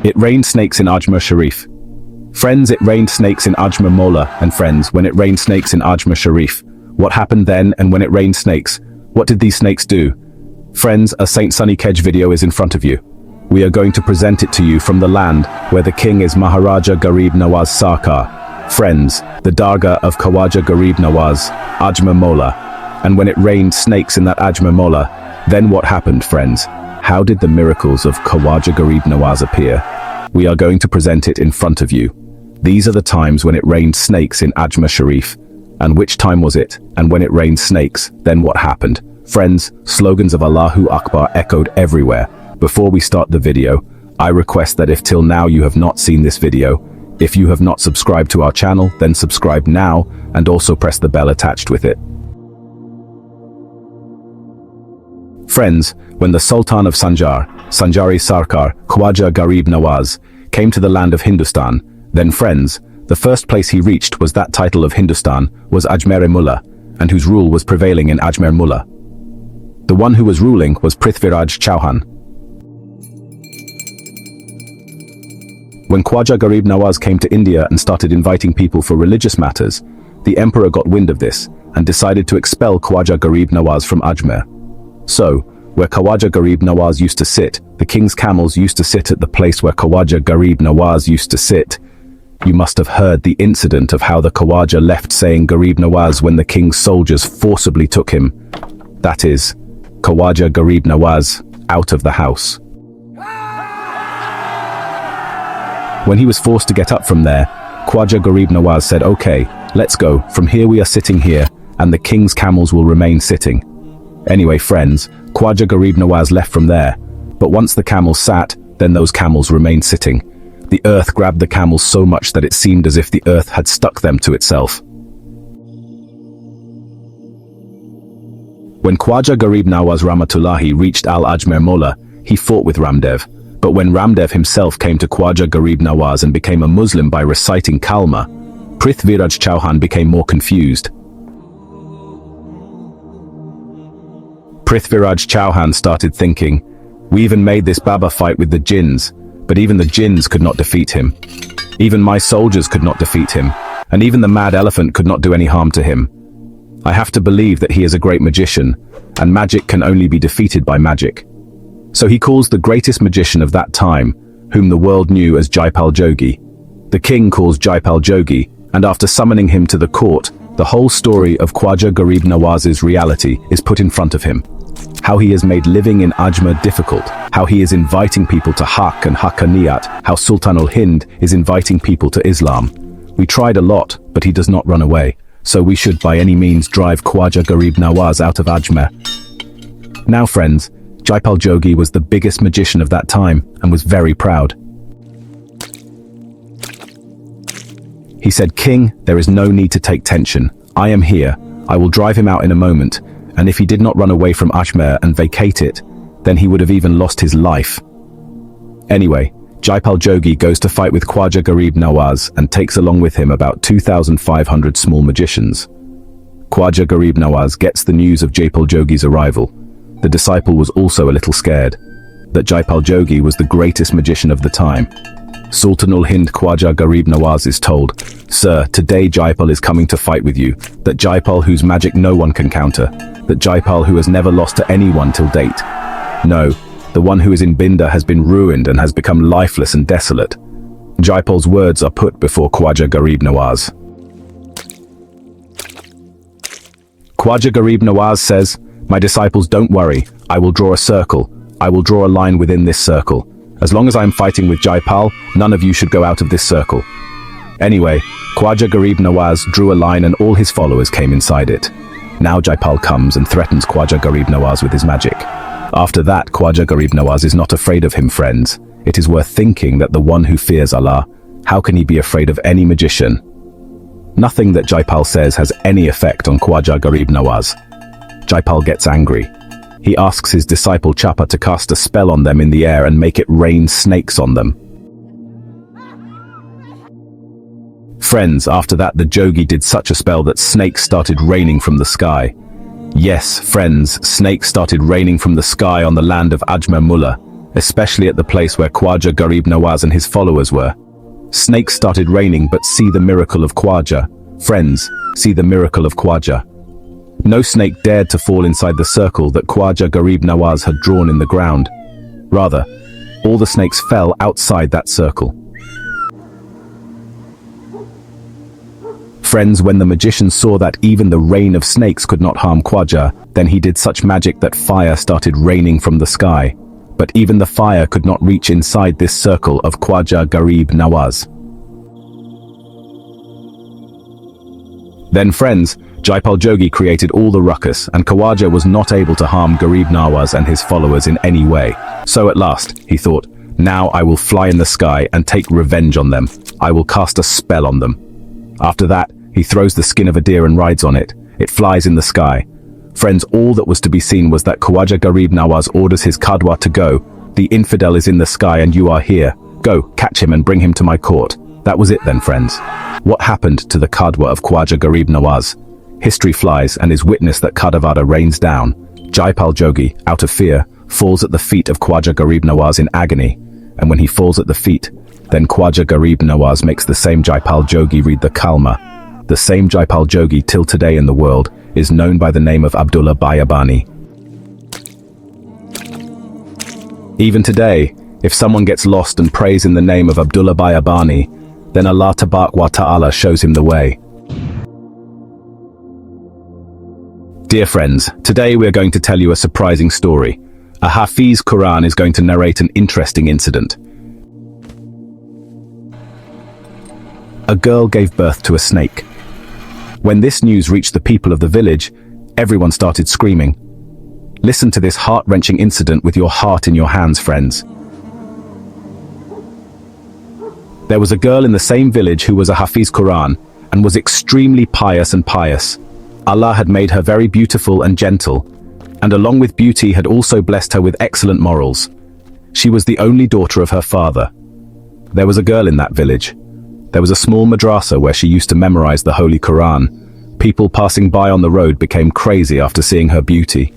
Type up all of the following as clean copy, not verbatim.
It rained snakes in Ajmer Sharif. Friends, it rained snakes in Ajmer Mola. And friends, when it rained snakes in Ajmer Sharif, what happened then? And when it rained snakes, what did these snakes do? Friends, a Saint Sunny Kedge video is in front of you. We are going to present it to you from the land where the king is Maharaja Gareeb Nawaz Sarkar. Friends, the Dargah of Khwaja Gareeb Nawaz, Ajmer Mola. And when it rained snakes in that Ajmer Mola, then what happened, friends? How did the miracles of Khwaja Gareeb Nawaz appear? We are going to present it in front of you. These are the times when it rained snakes in Ajmer Sharif. And which time was it? And when it rained snakes, then what happened? Friends, slogans of Allahu Akbar echoed everywhere. Before we start the video, I request that if till now you have not seen this video, if you have not subscribed to our channel, then subscribe now and also press the bell attached with it. Friends, when the Sultan of Sanjari Sarkar, Khwaja Gareeb Nawaz, came to the land of Hindustan, then friends, the first place he reached was that title of Hindustan was Ajmer Mullah, and whose rule was prevailing in Ajmer Mullah. The one who was ruling was Prithviraj Chauhan. When Khwaja Gareeb Nawaz came to India and started inviting people for religious matters, the emperor got wind of this and decided to expel Khwaja Gareeb Nawaz from Ajmer. So, where Khawaja Gareeb Nawaz used to sit, the king's camels used to sit at the place where Khwaja Gareeb Nawaz used to sit. You must have heard the incident of how the Khawaja left saying Gareeb Nawaz when the king's soldiers forcibly took him. That is, Khwaja Gareeb Nawaz out of the house. When he was forced to get up from there, Khwaja Gareeb Nawaz said, "Okay, let's go. From here we are sitting here, and the king's camels will remain sitting." Anyway, friends, Khwaja Gareeb Nawaz left from there, but once the camels sat, then those camels remained sitting. The earth grabbed the camels so much that it seemed as if the earth had stuck them to itself. When Khwaja Gareeb Nawaz Rahmatullahi reached Al-Ajmer Mola, he fought with Ramdev. But when Ramdev himself came to Khwaja Gareeb Nawaz and became a Muslim by reciting Kalma, Prithviraj Chauhan became more confused. Prithviraj Chauhan started thinking, "We even made this Baba fight with the jinns, but even the jinns could not defeat him. Even my soldiers could not defeat him, and even the mad elephant could not do any harm to him. I have to believe that he is a great magician, and magic can only be defeated by magic." So he calls the greatest magician of that time, whom the world knew as Jaipal Jogi. The king calls Jaipal Jogi, and after summoning him to the court, the whole story of Khwaja Gareeb Nawaz's reality is put in front of him. How he has made living in Ajmer difficult, how he is inviting people to Haqq and Haqqaniyat, how Sultan al-Hind is inviting people to Islam. We tried a lot, but he does not run away, so we should by any means drive Khwaja Gareeb Nawaz out of Ajmer. Now friends, Jaipal Jogi was the biggest magician of that time and was very proud. He said, "King, there is no need to take tension. I am here. I will drive him out in a moment, and if he did not run away from Ajmer and vacate it, then he would have even lost his life." Anyway, Jaipal Jogi goes to fight with Khwaja Gareeb Nawaz and takes along with him about 2,500 small magicians. Khwaja Gareeb Nawaz gets the news of Jaipal Jogi's arrival. The disciple was also a little scared that Jaipal Jogi was the greatest magician of the time. Sultan al-Hind Khwaja Gareeb Nawaz is told, "Sir, today Jaipal is coming to fight with you, that Jaipal whose magic no one can counter, that Jaipal who has never lost to anyone till date. No, the one who is in Binda has been ruined and has become lifeless and desolate." Jaipal's words are put before Khwaja Gareeb Nawaz. Khwaja Gareeb Nawaz says, "My disciples, don't worry. I will draw a circle. I will draw a line within this circle. As long as I am fighting with Jaipal, none of you should go out of this circle." Anyway, Khwaja Gareeb Nawaz drew a line and all his followers came inside it. Now Jaipal comes and threatens Khwaja Gareeb Nawaz with his magic. After that, Khwaja Gareeb Nawaz is not afraid of him, friends. It is worth thinking that the one who fears Allah, how can he be afraid of any magician? Nothing that Jaipal says has any effect on Khwaja Gareeb Nawaz. Jaipal gets angry. He asks his disciple Chapa to cast a spell on them in the air and make it rain snakes on them. Friends, after that the Jogi did such a spell that snakes started raining from the sky. Yes, friends, snakes started raining from the sky on the land of Ajmer Mullah. especially at the place where Khwaja Gareeb Nawaz and his followers were. Snakes started raining, but see the miracle of Khwaja. Friends, see the miracle of Khwaja. No snake dared to fall inside the circle that Khwaja Gareeb Nawaz had drawn in the ground. Rather, all the snakes fell outside that circle. Friends, when the magician saw that even the rain of snakes could not harm Khwaja, then he did such magic that fire started raining from the sky. But even the fire could not reach inside this circle of Khwaja Gareeb Nawaz. Then friends, Jaipal Jogi created all the ruckus, and Khawaja was not able to harm Gareeb Nawaz and his followers in any way. So at last, he thought, now I will fly in the sky and take revenge on them. I will cast a spell on them. After that, he throws the skin of a deer and rides on it. It flies in the sky. Friends, all that was to be seen was that Khwaja Gareeb Nawaz orders his Kadwa to go. The infidel is in the sky and you are here. Go, catch him and bring him to my court. That was it then, friends. What happened to the Kadwa of Khwaja Gareeb Nawaz? History flies and is witness that Kadavada rains down. Jaipal Jogi, out of fear, falls at the feet of Khwaja Gareeb Nawaz in agony. And when he falls at the feet, then Khwaja Gareeb Nawaz makes the same Jaipal Jogi read the Kalma. The same Jaipal Jogi till today in the world is known by the name of Abdullah Bayabani. Even today, if someone gets lost and prays in the name of Abdullah Bayabani, then Allah Tabaraka wa Ta'ala shows him the way. Dear friends, today we are going to tell you a surprising story. A Hafiz Quran is going to narrate an interesting incident. A girl gave birth to a snake. When this news reached the people of the village, everyone started screaming. Listen to this heart-wrenching incident with your heart in your hands, friends. There was a girl in the same village who was a Hafiz Quran and was extremely pious and pious. Allah had made her very beautiful and gentle, and along with beauty had also blessed her with excellent morals. She was the only daughter of her father. There was a girl in that village. There was a small madrasa where she used to memorize the Holy Quran. People passing by on the road became crazy after seeing her beauty.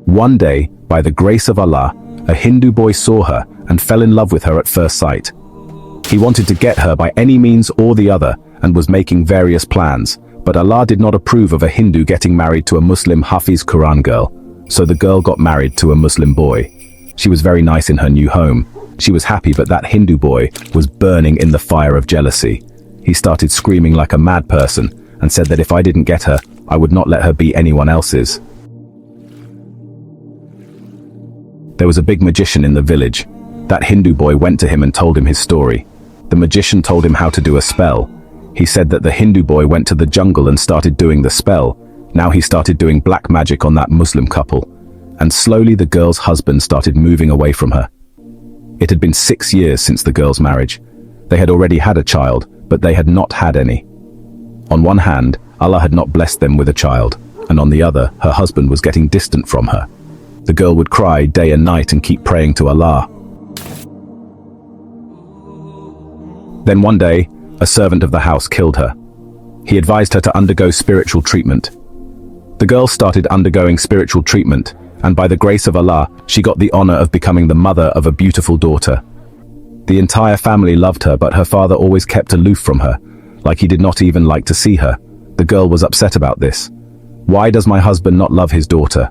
One day, by the grace of Allah, a Hindu boy saw her and fell in love with her at first sight. He wanted to get her by any means or the other and was making various plans, but Allah did not approve of a Hindu getting married to a Muslim Hafiz Quran girl, so the girl got married to a Muslim boy. She was very nice in her new home. She was happy, but that Hindu boy was burning in the fire of jealousy. He started screaming like a mad person and said that if I didn't get her, I would not let her be anyone else's. There was a big magician in the village. That Hindu boy went to him and told him his story. The magician told him how to do a spell. He said that the Hindu boy went to the jungle and started doing the spell. Now he started doing black magic on that Muslim couple. And slowly the girl's husband started moving away from her. It had been 6 years since the girl's marriage. They had already had a child, but they had not had any. On one hand, Allah had not blessed them with a child, and on the other, her husband was getting distant from her. The girl would cry day and night and keep praying to Allah. Then one day, a servant of the house killed her. He advised her to undergo spiritual treatment. The girl started undergoing spiritual treatment, and by the grace of Allah, she got the honor of becoming the mother of a beautiful daughter. The entire family loved her, but her father always kept aloof from her, like he did not even like to see her. The girl was upset about this. Why does my husband not love his daughter?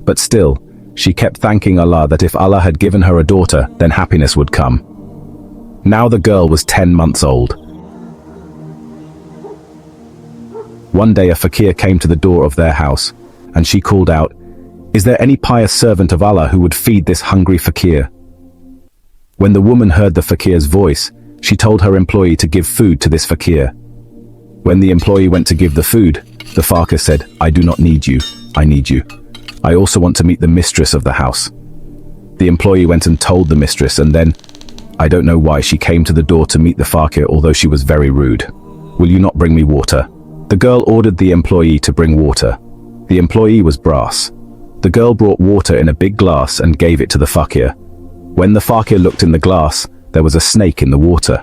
But still, she kept thanking Allah that if Allah had given her a daughter, then happiness would come. Now the girl was 10 months old. One day a fakir came to the door of their house, and she called out, "Is there any pious servant of Allah who would feed this hungry fakir?" When the woman heard the fakir's voice, she told her employee to give food to this fakir. When the employee went to give the food, the fakir said, "I do not need you, I need you. I also want to meet the mistress of the house." The employee went and told the mistress, and then, I don't know why, she came to the door to meet the fakir, although she was very rude. "Will you not bring me water?" The girl ordered the employee to bring water. The employee was brass. The girl brought water in a big glass and gave it to the fakir. When the fakir looked in the glass, there was a snake in the water.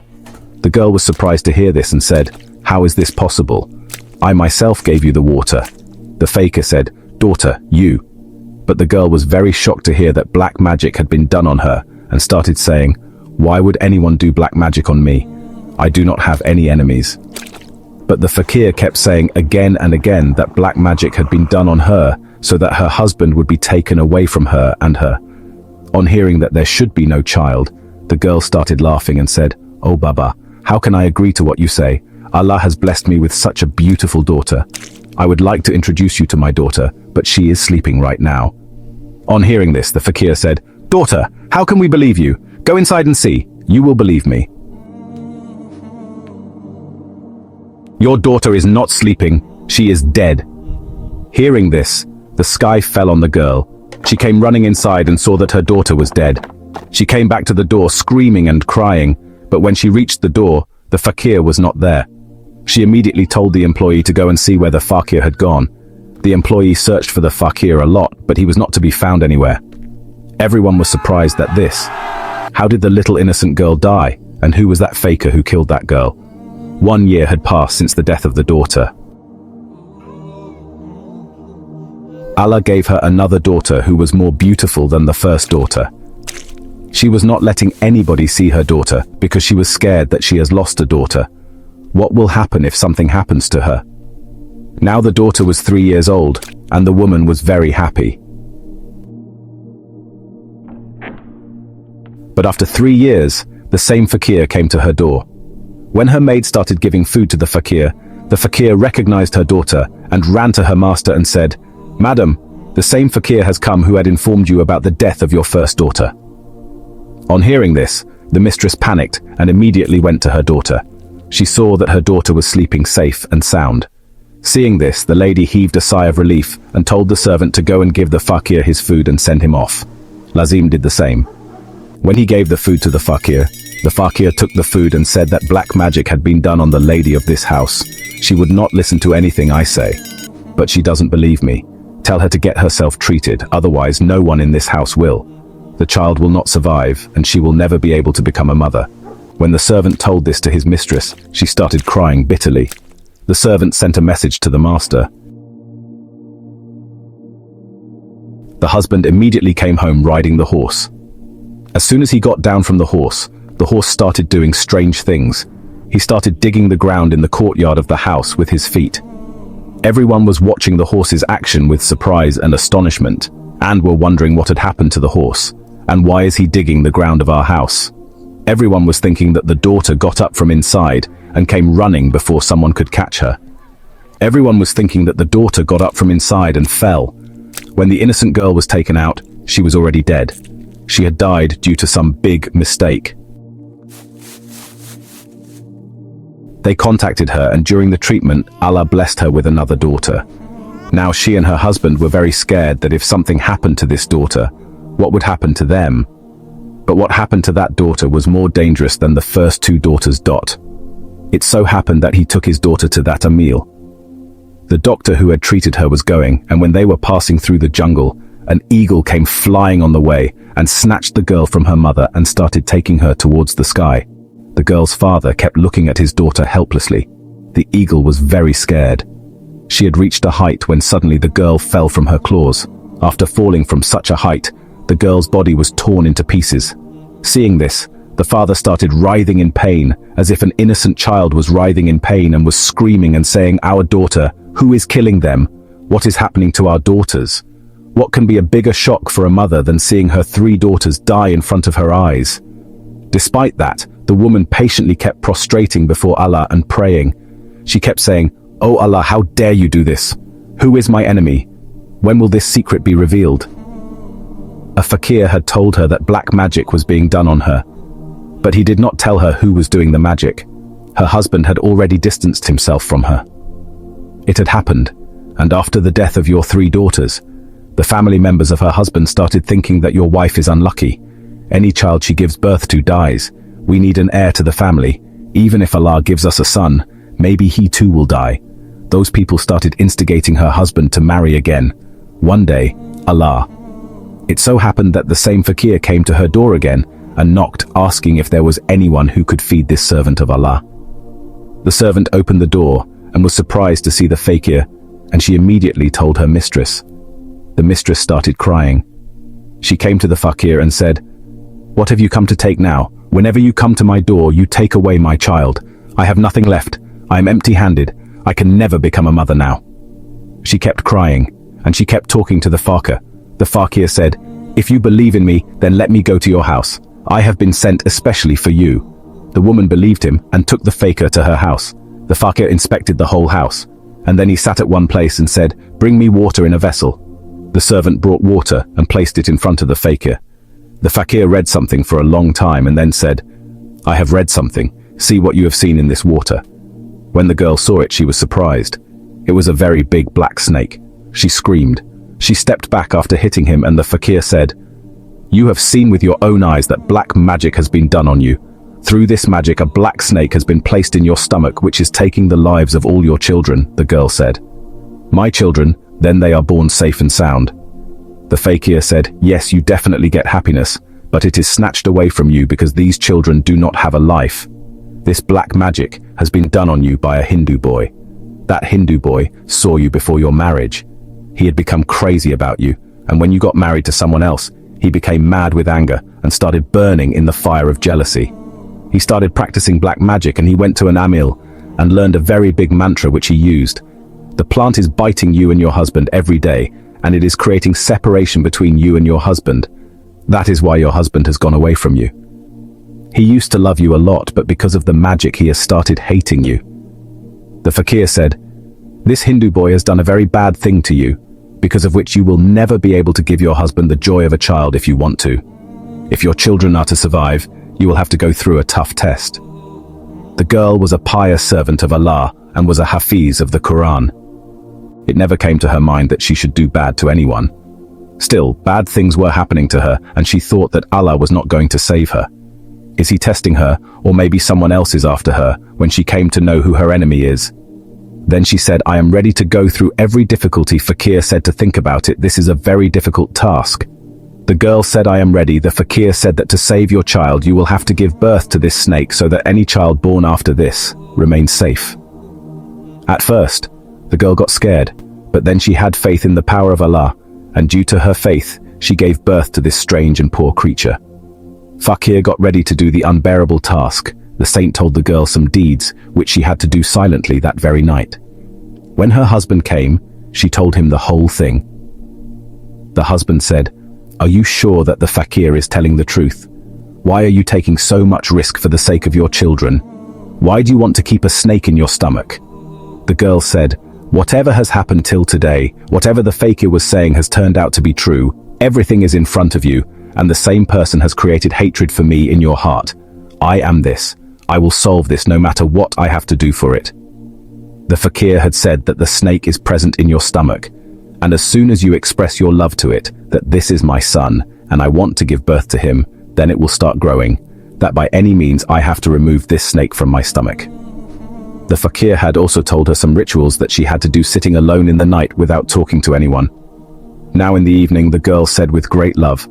The girl was surprised to hear this and said, "How is this possible? I myself gave you the water." The fakir said, "Daughter, you." But the girl was very shocked to hear that black magic had been done on her and started saying, "Why would anyone do black magic on me? I do not have any enemies." But the fakir kept saying again and again that black magic had been done on her so that her husband would be taken away from her and her. On hearing that there should be no child, the girl started laughing and said, "Oh Baba, how can I agree to what you say? Allah has blessed me with such a beautiful daughter. I would like to introduce you to my daughter, but she is sleeping right now." On hearing this, the fakir said, "Daughter, how can we believe you? Go inside and see. You will believe me." "Your daughter is not sleeping. She is dead." Hearing this, the sky fell on the girl. She came running inside and saw that her daughter was dead. She came back to the door screaming and crying, but when she reached the door, the fakir was not there. She immediately told the employee to go and see where the fakir had gone. The employee searched for the fakir a lot, but he was not to be found anywhere. Everyone was surprised at this. How did the little innocent girl die, and who was that faker who killed that girl? 1 year had passed since the death of the daughter. Allah gave her another daughter who was more beautiful than the first daughter. She was not letting anybody see her daughter because she was scared that she has lost a daughter. What will happen if something happens to her? Now the daughter was 3 years old, and the woman was very happy. But after 3 years, the same fakir came to her door. When her maid started giving food to the fakir recognized her daughter and ran to her master and said, "Madam, the same fakir has come who had informed you about the death of your first daughter." On hearing this, the mistress panicked and immediately went to her daughter. She saw that her daughter was sleeping safe and sound. Seeing this, the lady heaved a sigh of relief and told the servant to go and give the fakir his food and send him off. Lazim did the same. When he gave the food to the fakir took the food and said that black magic had been done on the lady of this house. She would not listen to anything I say. But she doesn't believe me. Tell her to get herself treated, otherwise no one in this house will. The child will not survive, and she will never be able to become a mother. When the servant told this to his mistress, she started crying bitterly. The servant sent a message to the master. The husband immediately came home riding the horse. As soon as he got down from the horse started doing strange things. He started digging the ground in the courtyard of the house with his feet. Everyone was watching the horse's action with surprise and astonishment, and were wondering what had happened to the horse, and why is he digging the ground of our house? Everyone was thinking that the daughter got up from inside and came running before someone could catch her. Everyone was thinking that the daughter got up from inside and fell. When the innocent girl was taken out, she was already dead. She had died due to some big mistake. They contacted her, and during the treatment, Allah blessed her with another daughter. Now she and her husband were very scared that if something happened to this daughter, what would happen to them? But what happened to that daughter was more dangerous than the first 2 daughters. It so happened that he took his daughter to that Emil. The doctor who had treated her was going, and when they were passing through the jungle, an eagle came flying on the way and snatched the girl from her mother and started taking her towards the sky. The girl's father kept looking at his daughter helplessly. The eagle was very scared. She had reached a height when suddenly the girl fell from her claws. After falling from such a height, the girl's body was torn into pieces. Seeing this, the father started writhing in pain, as if an innocent child was writhing in pain, and was screaming and saying, "Our daughter, who is killing them? What is happening to our daughters?" What can be a bigger shock for a mother than seeing her 3 daughters die in front of her eyes? Despite that, the woman patiently kept prostrating before Allah and praying. She kept saying, "Oh Allah, how dare you do this? Who is my enemy? When will this secret be revealed?" A fakir had told her that black magic was being done on her, but he did not tell her who was doing the magic. Her husband had already distanced himself from her. It had happened, and after the death of your 3 daughters, the family members of her husband started thinking that your wife is unlucky. Any child she gives birth to dies. We need an heir to the family. Even if Allah gives us a son, maybe he too will die. Those people started instigating her husband to marry again. One day, Allah. It so happened that the same fakir came to her door again and knocked, asking if there was anyone who could feed this servant of Allah. The servant opened the door and was surprised to see the fakir, and she immediately told her mistress. The mistress started crying. She came to the fakir and said, "What have you come to take now? Whenever you come to my door, you take away my child. I have nothing left. I am empty-handed. I can never become a mother now." She kept crying, and she kept talking to the fakir. The fakir said, "If you believe in me, then let me go to your house. I have been sent especially for you." The woman believed him and took the fakir to her house. The fakir inspected the whole house, and then he sat at one place and said, "Bring me water in a vessel." The servant brought water and placed it in front of the fakir. The fakir read something for a long time and then said, "I have read something. See what you have seen in this water." When the girl saw it, she was surprised. It was a very big black snake. She screamed. She stepped back after hitting him, and the fakir said, "You have seen with your own eyes that black magic has been done on you. Through this magic, a black snake has been placed in your stomach, which is taking the lives of all your children," the girl said. "My children, then they are born safe and sound." The fakir said, "Yes, you definitely get happiness, but it is snatched away from you because these children do not have a life. This black magic has been done on you by a Hindu boy. That Hindu boy saw you before your marriage. He had become crazy about you, and when you got married to someone else, he became mad with anger and started burning in the fire of jealousy. He started practicing black magic, and he went to an amil and learned a very big mantra which he used. The plant is biting you and your husband every day, and it is creating separation between you and your husband. That is why your husband has gone away from you. He used to love you a lot, but because of the magic he has started hating you." The fakir said, "This Hindu boy has done a very bad thing to you, because of which you will never be able to give your husband the joy of a child if you want to. If your children are to survive, you will have to go through a tough test." The girl was a pious servant of Allah and was a hafiz of the Quran. It never came to her mind that she should do bad to anyone. Still, bad things were happening to her, and she thought that Allah was not going to save her. Is he testing her, or maybe someone else is after her, when she came to know who her enemy is? Then she said, "I am ready to go through every difficulty." Fakir said to think about it. This is a very difficult task. The girl said, "I am ready." The fakir said that to save your child, you will have to give birth to this snake so that any child born after this remains safe. At first, the girl got scared, but then she had faith in the power of Allah, and due to her faith, she gave birth to this strange and poor creature. Fakir got ready to do the unbearable task. The saint told the girl some deeds, which she had to do silently that very night. When her husband came, she told him the whole thing. The husband said, "Are you sure that the fakir is telling the truth? Why are you taking so much risk for the sake of your children? Why do you want to keep a snake in your stomach?" The girl said, "Whatever has happened till today, whatever the fakir was saying has turned out to be true. Everything is in front of you, and the same person has created hatred for me in your heart. I am this. I will solve this no matter what I have to do for it." The fakir had said that the snake is present in your stomach, and as soon as you express your love to it, that this is my son, and I want to give birth to him, then it will start growing, that by any means I have to remove this snake from my stomach. The fakir had also told her some rituals that she had to do sitting alone in the night without talking to anyone. Now in the evening, the girl said with great love,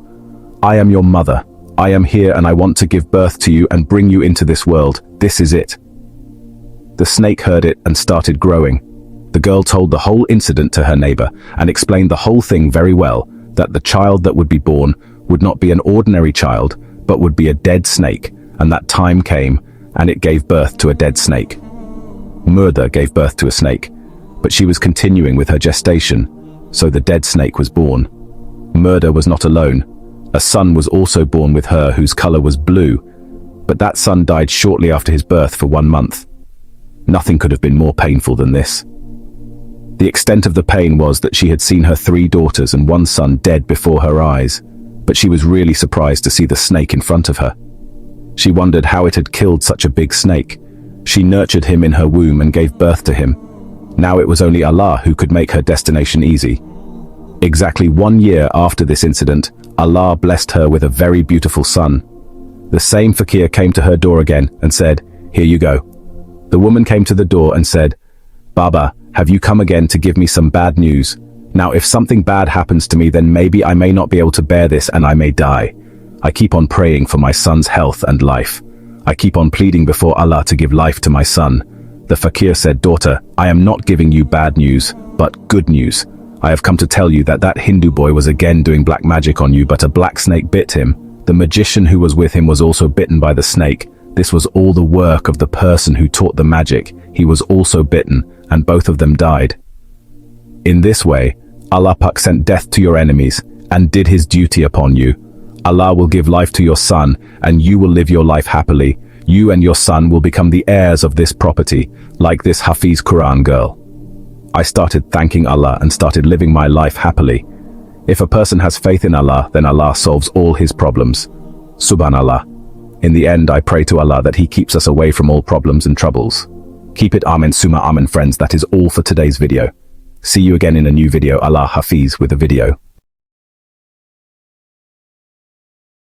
"I am your mother. I am here and I want to give birth to you and bring you into this world. This is it." The snake heard it and started growing. The girl told the whole incident to her neighbor and explained the whole thing very well, that the child that would be born would not be an ordinary child, but would be a dead snake, and that time came, and it gave birth to a dead snake. Murder gave birth to a snake, but she was continuing with her gestation, so the dead snake was born. Murder was not alone. A son was also born with her whose color was blue, but that son died shortly after his birth for 1 month. Nothing could have been more painful than this. The extent of the pain was that she had seen her 3 daughters and 1 son dead before her eyes, but she was really surprised to see the snake in front of her. She wondered how it had killed such a big snake. She nurtured him in her womb and gave birth to him. Now it was only Allah who could make her destination easy. Exactly 1 year after this incident, Allah blessed her with a very beautiful son. The same fakir came to her door again and said, "Here you go." The woman came to the door and said, "Baba, have you come again to give me some bad news? Now if something bad happens to me, then maybe I may not be able to bear this and I may die. I keep on praying for my son's health and life. I keep on pleading before Allah to give life to my son." The fakir said, "Daughter, I am not giving you bad news, but good news. I have come to tell you that that Hindu boy was again doing black magic on you, but a black snake bit him. The magician who was with him was also bitten by the snake. This was all the work of the person who taught the magic. He was also bitten, and both of them died. In this way, Allah Pak sent death to your enemies and did his duty upon you. Allah will give life to your son, and you will live your life happily. You and your son will become the heirs of this property, like this Hafiz Quran girl. I started thanking Allah and started living my life happily. If a person has faith in Allah, then Allah solves all his problems. Subhanallah. In the end, I pray to Allah that he keeps us away from all problems and troubles. Keep it Amen Summa Amen friends, that is all for today's video. See you again in a new video. Allah Hafiz with a video.